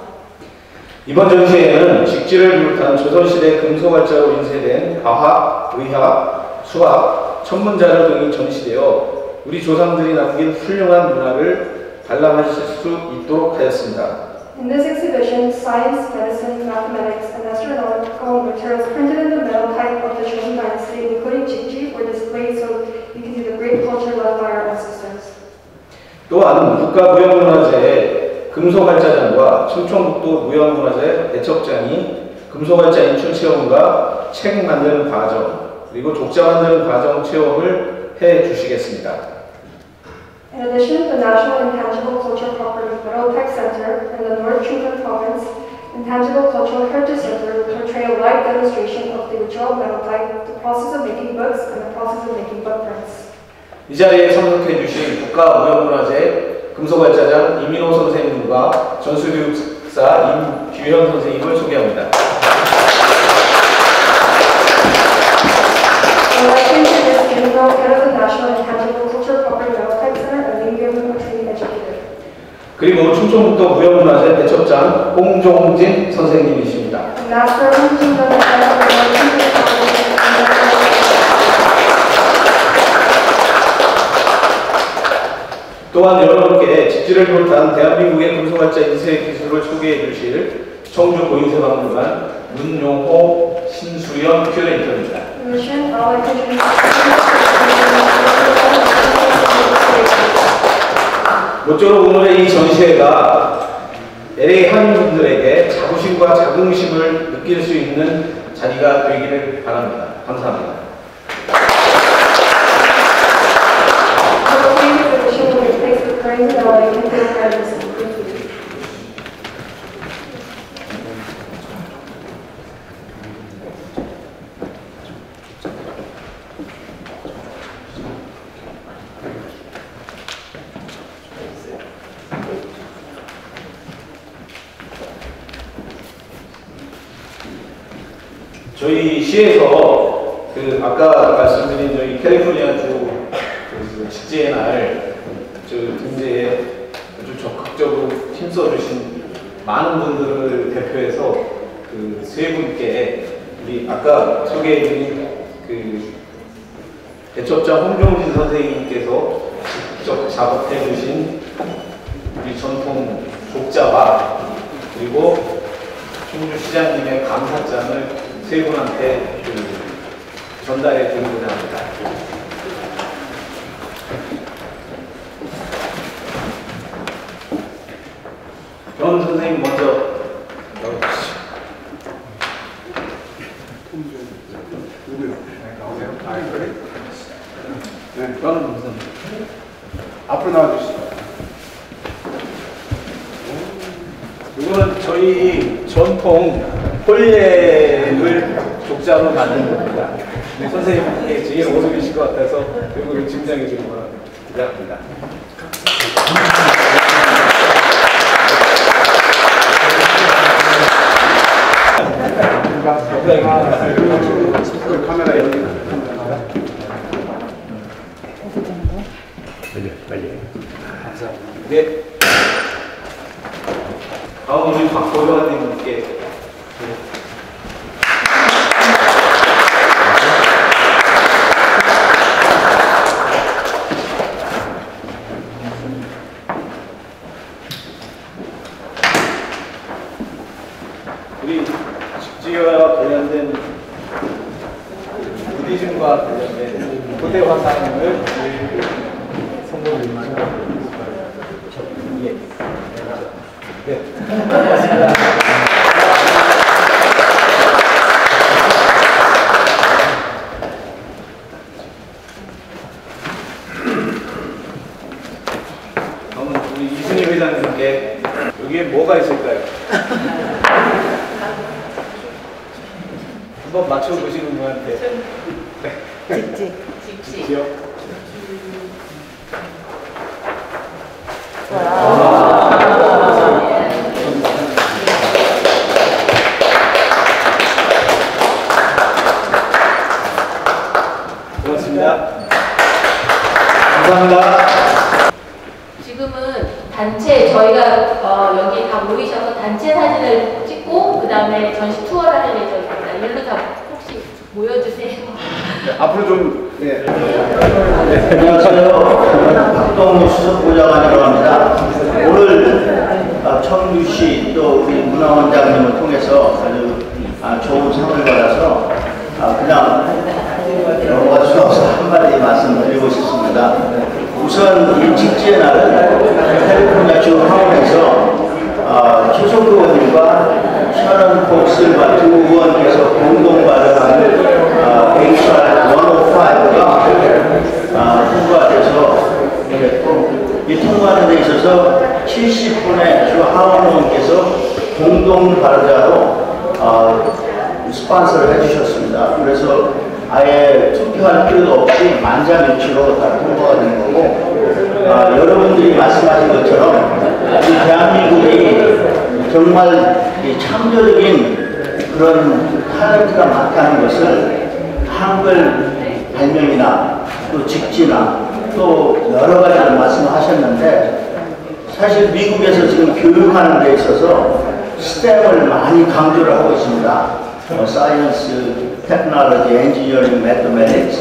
이번 전시회는 직지를 비롯한 조선시대 금소발자로 인쇄된 과학, 의학, 수학, 천문자료 등이 전시되어 우리 조상들이 남긴 훌륭한 문화를 관람하실 수 있도록 하였습니다.
In this exhibition, science, medicine, mathematics, and astronomical materials printed in the metal type of the Joseon dynasty, including Jikji, were displayed so you can see the great culture left by our ancestors.
또한 국가무형문화재의 금소발자장과 충청북도 무형문화재 대첩장이 금소발자 인출체험과 책 만드는 과정, 그리고 족자 만드는 과정 체험을 해 주시겠습니다.
In addition, the National Intangible Cultural Property Metal Tech Center and the North Chungcheong Province Intangible Cultural Heritage Center will portray a live demonstration of the ritual metal type, the process of making books, and the process of making footprints.
이 자리에 참석해 주신 국가무형문화재 금소발자장 이민호 선생님과 전수교육사 임규현 선생님을 소개합니다.
I'd like to introduce Kim Go, head of the National Intangible Cultural Property Metal Tech Center, and Lim Gyung-woo, training educator.
그리고 충청북도 무형문화재 대첩장 홍종진 선생님이십니다.
Master of Kingdom
또한 여러분께 직지를 비롯한 대한민국의 금소발자 인쇄 기술을 소개해 주실 청주 고인쇄박물관 문용호 신수연 큐레이터입니다. 모쪼록 오늘의 이 전시회가 LA 한인분들에게 자부심과 자긍심을 느낄 수 있는 자리가 되기를 바랍니다. 감사합니다. 저희 시에서 아까 말씀드린 저희 캘리포니아주 직제의 날 등재에 아주 적극적으로 힘써주신 많은 분들을 대표해서 세 분께 우리 아까 소개해드린 대첩장 홍종진 선생님께서 직접 작업해주신 우리 전통 족자와 그리고 충주시장님의 감사장을 세 분한테 전달해 드리고자 합니다. 전 선생님 먼저 나오시죠.
누구요? 나오세요? 그래? 네.
저는 무슨
앞으로 나와주시죠.
이거는 저희 전통 홀례를 족자로 만든 겁니다. 선생님께 뒤에 오고 계실 것 같아서 그리고 증정해 주는 거 기대합니다.
카메라 여기.
빨리.
감사합니다. 네. 다음 우리 박보현님께. 우리 직지와 관련된 부디즘과 관련된 고대 화상을 선보입니다. 예. 네. 고맙습니다. 다음은 우리 이순희 회장님께 여기에 뭐가 있을까요? 한번 맞춰보시는 분한테.
직지.
직지요? 고맙습니다. 감사합니다.
지금은 단체 저희가 여기 다 모이셔서 단체 사진을 찍고 그 다음에 전시 투어를 할 예정입니다. 일로 다 혹시 모여주세요.
네, 앞으로 좀 예.
안녕하세요. 박동우 수석부장관이라고 합니다. 오늘 청주시 또 우리 문화원장님을 통해서 아주 좋은 상을 받아서 그냥 영어가 수없어 한마디 말씀드리고 싶습니다. 우선 이 직지의 날은 캘리포니아 주 하원에서 최석구 의원님과 셔런 폭슬과 두 의원께서 공동 발의한 HR 105가 통과가 돼서 이 통과하는 데 있어서 70분의 주 하원 의원께서 공동 발의자로 스폰서를 해주셨습니다. 그래서 아예 투표할 필요도 없이 만장일치로 다 통과가 된 거고, 여러분들이 말씀하신 것처럼 이 대한민국이 정말 이 창조적인 그런 탤런트가 많다는 것을 한글 발명이나 또 직지나 또 여러 가지를 말씀하셨는데, 사실 미국에서 지금 교육하는 데 있어서 스템을 많이 강조를 하고 있습니다. 사이언스, 테크놀로지, 엔지니어링, 매스매틱스,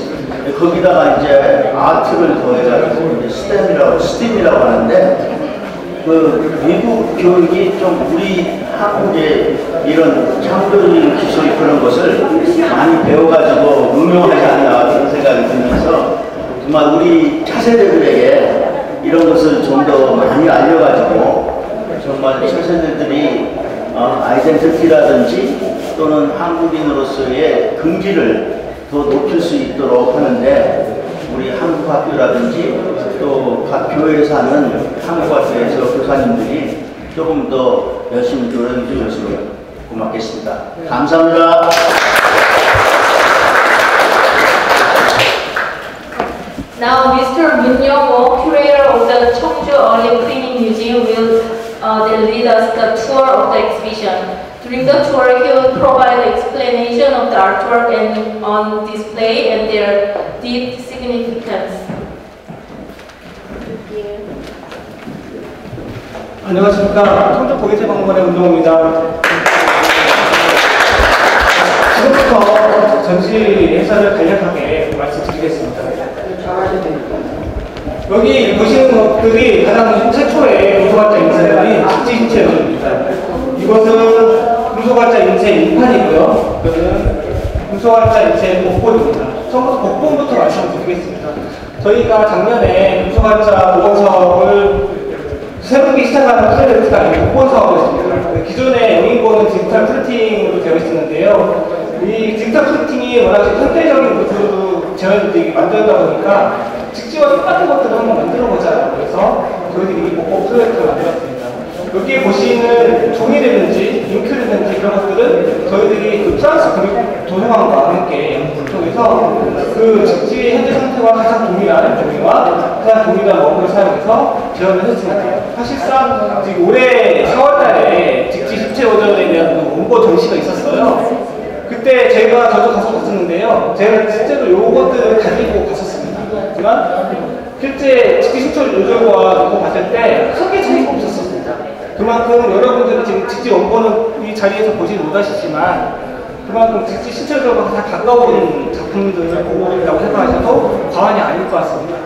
거기다가 이제 아트를 더해가지고 스템이라고 하는데, 그 미국 교육이 좀 우리 한국의 이런 창조적인 기술 그런 것을 많이 배워가지고 응용하지 않나 그런 생각이 들면서, 정말 우리 차세대들에게 이런 것을 좀 더 많이 알려가지고 정말 차세대들이 아이덴티티라든지 또는 한국인으로서의 긍지를 더 높일 수 있도록 하는데, 우리 한국 학교라든지 또 각 교회에서 하는 한국 학교에서 교사님들이 조금 더 열심히 노력해 주셨으면 고맙겠습니다. 감사합니다.
Now, Mr. Moon Young-woo, curator of the Cheongju Early Printing Museum, will then lead us the tour of the exhibition. During the tour, he will provide explanation of the artwork and on display and their deep significance.
안녕하십니까. 청주 고객재박물관의 운동입니다. 지금부터 전시 해설을 간략하게 말씀드리겠습니다. 여기 보시는 것들이 가장 최초의 금속활자 인쇄물인 직지신체 요소입니다. 이것은 금속활자 인쇄 인판이고요. 이것은 금속활자 인쇄 복본입니다. 처음부터 복본부터 말씀드리겠습니다. 저희가 작년에 금속활자 보건 사업을 새롭게 시작하는 프로젝트가 아니고 복본 사업을 했습니다. 기존의 영인본은 디지털 프린팅으로 되어 있었는데요. 이 디지털 프린팅이 워낙 현대적인 구조로 재현되게 만들다 보니까 직지와 똑같은 것들을 한번 만들어보자라고 해서 저희들이 이 복본 프로젝트를 만들었습니다. 여기에 보시는 종이라든지 잉크라든지 이런 것들은 저희들이 그 프랑스 도서관과 함께 연구를 통해서 그 직지의 현재 상태와 가장 동일한 종이와 가장 동일한 원본을 사용해서 재현을 했습니다. 사실상 지금 올해 4월달에 직지 신체 오전에 대한 원본 전시가 있었어요. 그때 저도 가서 봤었는데요. 제가 실제로 이것들을 가지고 갔었습니다. 하지만 실제 직지 신체 요절과 놓고 봤을 때 크게 차이가 없었습니다. 그만큼 여러분들은 지금 직지 원본은 이 자리에서 보지 못하시지만 그만큼 직지 신체 요절과 다 가까운 작품들을 보고 있다고 생각하셔도 과언이 아닐 것 같습니다.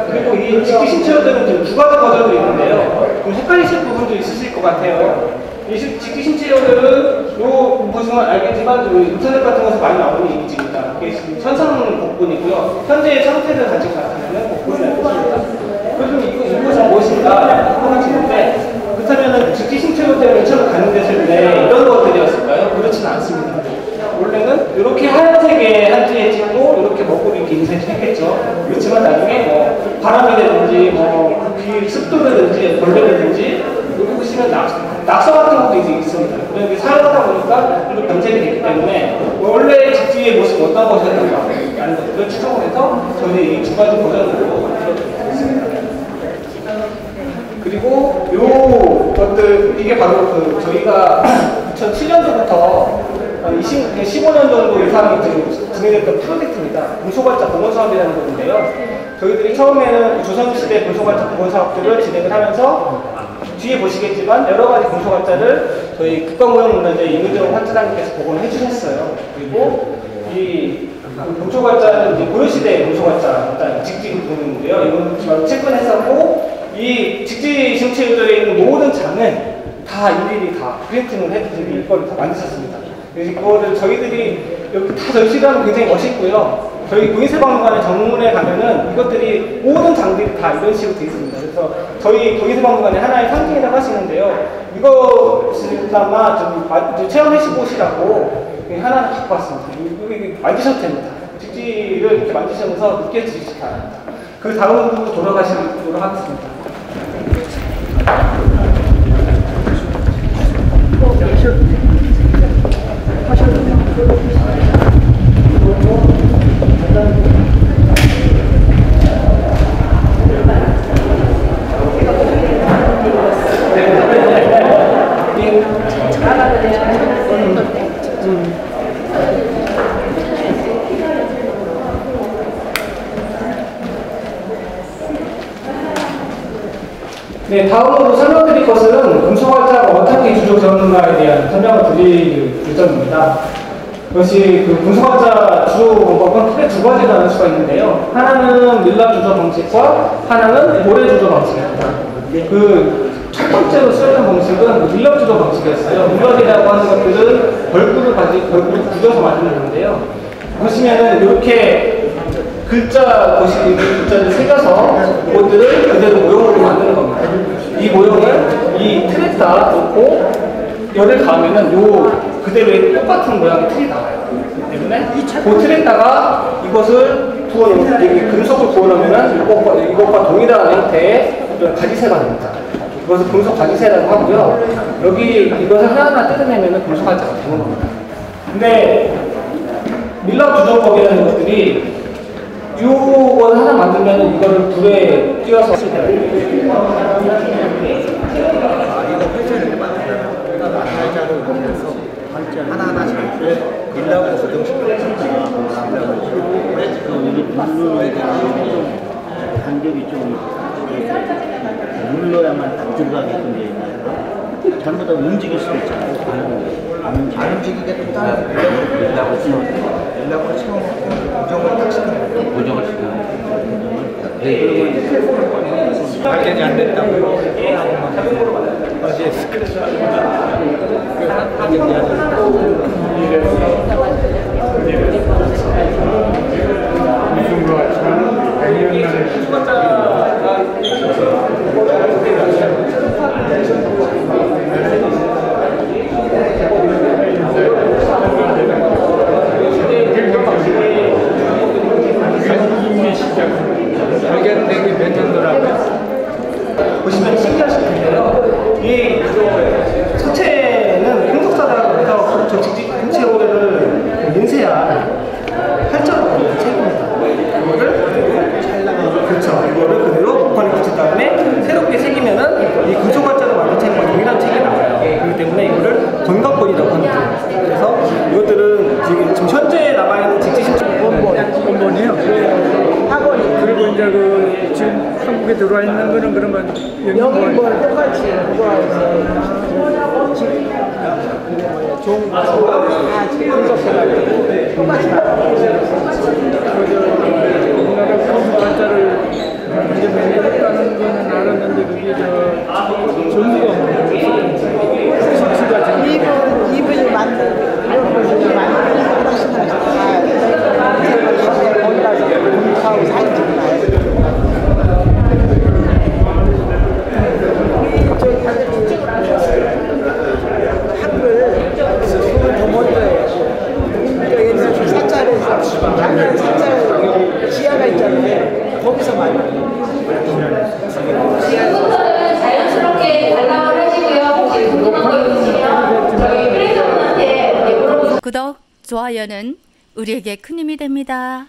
그리고 이 직지 신체 요절은 지금 두 가지 버전도 있는데요. 좀 헷갈리실 부분도 있으실 것 같아요. 이 직지 신체 요절은 보시면 알겠지만 인터넷 같은 곳에서 많이 나오는 이미지입니다. 이게 지금 현상 복본이고요. 현재의 상태를 가지고 나타내는 복본이라고 합니다. 그럼 이것은 무엇인가 하시는데, 그렇다면 직지 신체 요절을 처음 가는 데서 이런 것들이었을까요? 그렇지는 않습니다. 원래는 이렇게 하얀색의 한 줄에 찍고 이렇게 먹고 이렇게 인쇄를 했겠죠. 그렇지만 나중에 뭐 바람이라든지 습도라든지 벌레라든지 여기 보시면 낙서 같은 것도 이제 있습니다. 그런데 사용하다 보니까 이렇게 변색이 됐기 때문에 원래 직지의 모습이 어떤 것이었는가라는 것들을 추정을 해서 저희들이 이 두 가지 버전으로 만들어드렸습니다. 그리고 요 것들, 이게 바로 저희가 2007년도부터 15년 정도 이상이 지금 진행됐던 프로젝트입니다. 금속활자 공원 사업이라는 건데요. 저희들이 처음에는 조선시대 군소관자 복원 사업들을 진행을 하면서 뒤에 보시겠지만 여러 가지 군소관자를 저희 국가무형문화재 이문정 환자장님께서 복원을 해주셨어요. 그리고 이 군소관자는 이제 고려시대 군소관자 일단 직지 부분인데요. 이건 바로 체크했었고 이 직지 심체유절에 있는 모든 장을 다 일일이 다 프린팅을 해주시고 이걸 다 만드셨습니다. 그래서 그거를 저희들이 여기 다 전시를 하면 굉장히 멋있고요. 저희 동인세박물관의 정문에 가면은 이것들이 모든 장들이 다 이런 식으로 되어 있습니다. 그래서 저희 동인세박물관의 하나의 상징이라고 하시는데요. 이것이나마 좀 체험해시고 오시라고 하나를 갖고 왔습니다. 여기 만지셔도 됩니다. 직지를 이렇게 만지시면서 느껴지시기 바랍니다. 그 다음으로 돌아가시도록 하겠습니다. 네, 다음으로 설명드릴 것은 금속활자가 어떻게 주조되었는가에 대한 설명을 드릴 예정입니다. 그것이 그 금속활자 주조 방법은 크게 두 가지가 나눌 수가 있는데요. 하나는 밀랍 주조 방식과 하나는 모래 주조 방식입니다. 그 첫 번째로 쓰였던 방식은 밀랍 주조 방식이었어요. 밀랍이라고 하는 것들은 벌구를 굳어서 만드는 건데요. 보시면은 이렇게 글자를 새겨서 이것들을 그대로 모형으로 만드는 겁니다. 이 모형을 이 틀에다 놓고 열을 가하면은 요 그대로의 똑같은 모양의 틀이 나와요. 그렇기 때문에 그 틀에다가 이것을 부어놓으면, 금속을 부어놓으면은 이것과 동일한 형태의 어떤 가지새가 됩니다. 이것을 금속 가지새라고 하고요. 여기 이것을 하나하나 뜯어내면은 금속활자가 되는 겁니다. 근데 밀랍 주조법이라는 것들이 이걸 하나 만들면 이거를 불에 띄워서
하나하나 잘 밀랍을 고정시켜서
간격이 좀 눌러야만 딱 들어가게끔 되어 있나요? 잘못하면 움직일 수도 있잖아요.
안 움직이게 딱 밀랍을 채워놓고 고정을 딱 시키는 거예요.
고정을 시키는 거예요.
발견이 안 됐다고 어제 발견된 게 몇 년도라고요?
보시면 신기하실 텐데요. 이 서체는 풍속사다부터 저 직지 금체오래를 인쇄한 활자로 책입니다. 이거를 그대로 복판에 붙인 다음에 새롭게 새기면은 이 금속활자로 만든 책과 동일한 책이 나와요. 그렇기 때문에 이거를 건각본이라고 합니다. 그래서 이것들은 지금 현재 남아있는 직지 신청
원본이요. 학원이.
그리고 이제 그 지금 한국에 들어와 있는 거는 그러면
영인본 똑같이 좋은 거 다 분석해가지고 똑같이
우리나라 공부관자를 이제 만들었다는 거는 알았는데 그게 전부가
이분이 만든 하나씩 거기 가서 공부하고 사진 찍고 나요. 작은 사찰 지하가 있잖아요. 거기서
자연스럽게 관람을 하시고요. 혹시 궁금한 거 있으시면 저희 프레이저분한테 물어보세요.
구독, 좋아요는 우리에게 큰 힘이 됩니다.